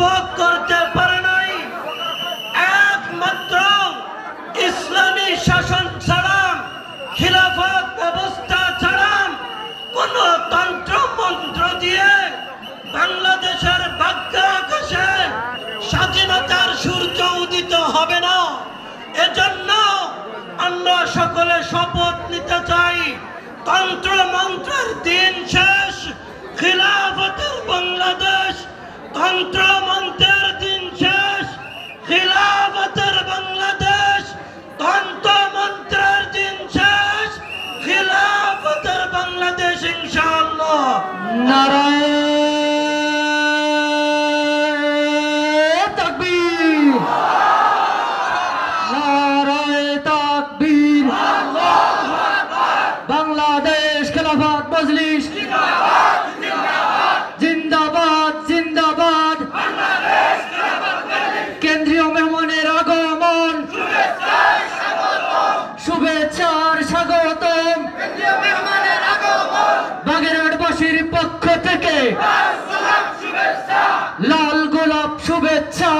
উপভোগ করতে পারে নাই। একমাত্র ইসলামী শাসন ছাড়া, খিলাফত ব্যবস্থা ছাড়া কোন তন্ত্র মন্ত্র দিয়ে বাংলাদেশের ভাগ্য আকাশে স্বাধীনতার সূর্য উদিত হবে না। এজন্য আমরা সকলে শপথ নিতে চাই, তন্ত্র মন্ত্রের দিন শেষ, খিলাফতের বাংলাদেশ। তন্ত্র মন্ত্রের দিন শেষ, খিলাফতের বাংলাদেশ। তন্ত্র মন্ত্রের দিন শেষ, খিলাফতের বাংলাদেশ ইনশাআল্লাহ। নারায়ে বাংলাদেশ খেলাফত মজলিস জিন্দাবাদ জিন্দাবাদ। কেন্দ্রীয় মেহমানের আগমন, শুভেচ্ছার স্বাগতম। বাগেরহাটবাসীর পক্ষ থেকে লাল গোলাপ শুভেচ্ছা।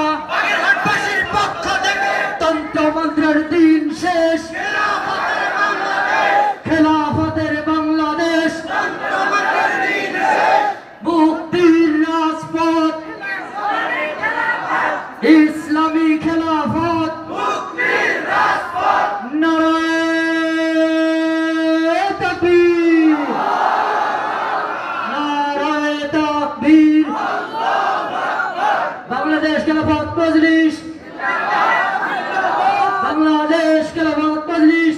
তন্ত্রমন্ত্রের দিন শেষ, খেলাফতের বাংলাদেশ। মুক্তির রাজপথ, ইসলামী খেলাফত। নারায়ে তাকবীর, নারায়ে তাকবীর। বাংলাদেশ খেলাফত মজলিস, বাংলাদেশ খেলাফত মজলিস।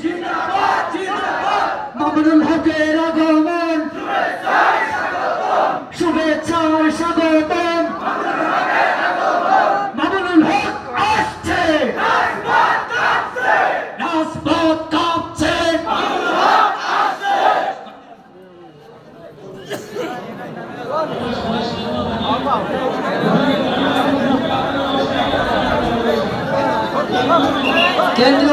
মামুনুল হকের আগমন, শুভেচ্ছার স্বাগতম। মামুনুল হক আসছে, রাজপথ কাঁপছে। কেন্দ্র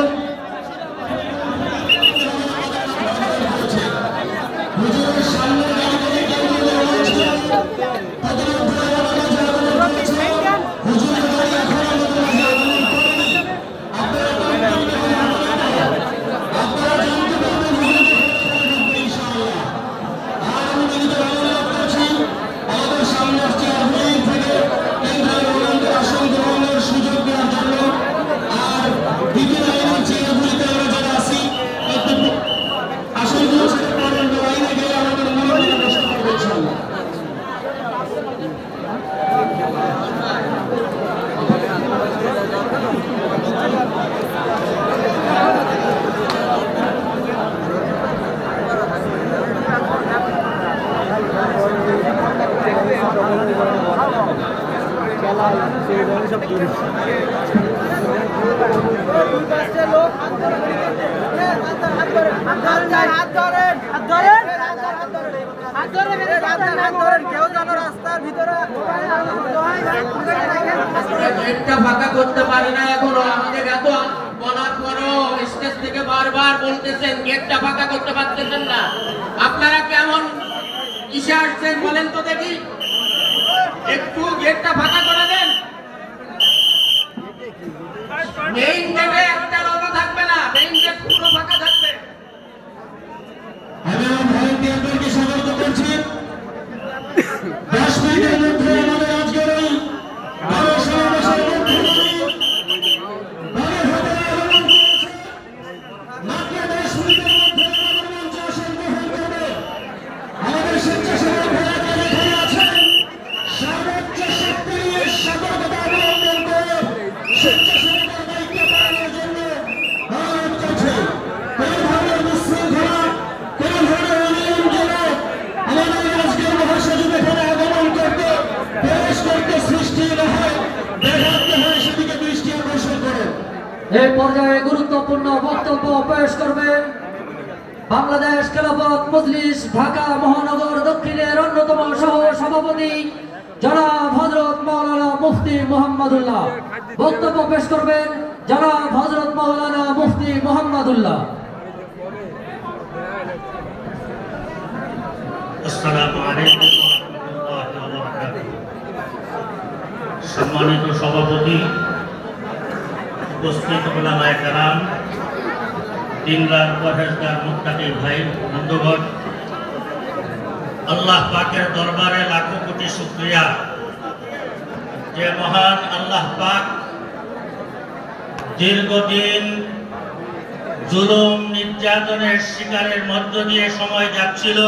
গেটটা ফাঁকা করতে পারে না এখনো। আমাদের এত বলার পরও স্টেজ থেকে বারবার বলতেছেন গেটটা ফাঁকা করতে পারতেছেন না। আপনারা কেমন কিসে আসছেন বলেন তো দেখি, একটু গেটটা ফাঁকা করে দেন। মেইন গেটে একটা লোক থাকবে না, মেইন গেট পুরো ফাঁকা থাকবে। আমি আমার ভলান্টিয়ারদেরকে স্বাগত করছি। 10 মিনিটের মধ্যে আমাদের আজকের এই বড় সমাবেশের মুখ্যমন্ত্রী বাগেরহাটের আগমন করেছে। মাত্র 10 মিনিটের মধ্যে আমাদের মঞ্চে আসন গ্রহণ করবে আমাদের স্বেচ্ছাসেবক ভাইয়েরা এখানে আছেন। সর্বোচ্চ শক্তি নিয়ে সতর্কতা অবলম্বন করে স্বেচ্ছাসেবকের দায়িত্ব পালনের জন্য অনুরোধ করছে। কোন ধরনের বিশৃঙ্খলা, কোন ধরনের অনিয়ম যেন আমাদের আজকের মহাসচিব এখানে আগমন করতে, প্রবেশ করতে সৃষ্টি না হয়, ব্যাঘাত হয়, সেদিকে দৃষ্টি আকর্ষণ করে। এই পর্যায়ে গুরুত্বপূর্ণ বক্তব্য পেশ করবেন বাংলাদেশ খেলাফত মজলিস ঢাকা মহানগর দক্ষিণের অন্যতম সহ সভাপতি জনাব হযরত মাওলানা মুফতি মুহাম্মদুল্লাহ। বক্তব্য পেশ করবেন জনাব হযরত মাওলানা মুফতি মুহাম্মদুল্লাহ। আসসালামু আলাইকুম ওয়া রাহমাতুল্লাহি ওয়া বারাকাতুহু। সম্মানিত সভাপতি, উপস্থিত ওলামায়ে কেরাম, দিনদার পরহেজগার মুত্তাকি ভাই বন্ধুগণ, আল্লাহ পাকের দরবারে লাখো কোটি শুকরিয়া যে মহান আল্লাহ পাক দীর্ঘদিন জুলুম নির্যাতনের শিকারের মধ্য দিয়ে সময় যাচ্ছিল,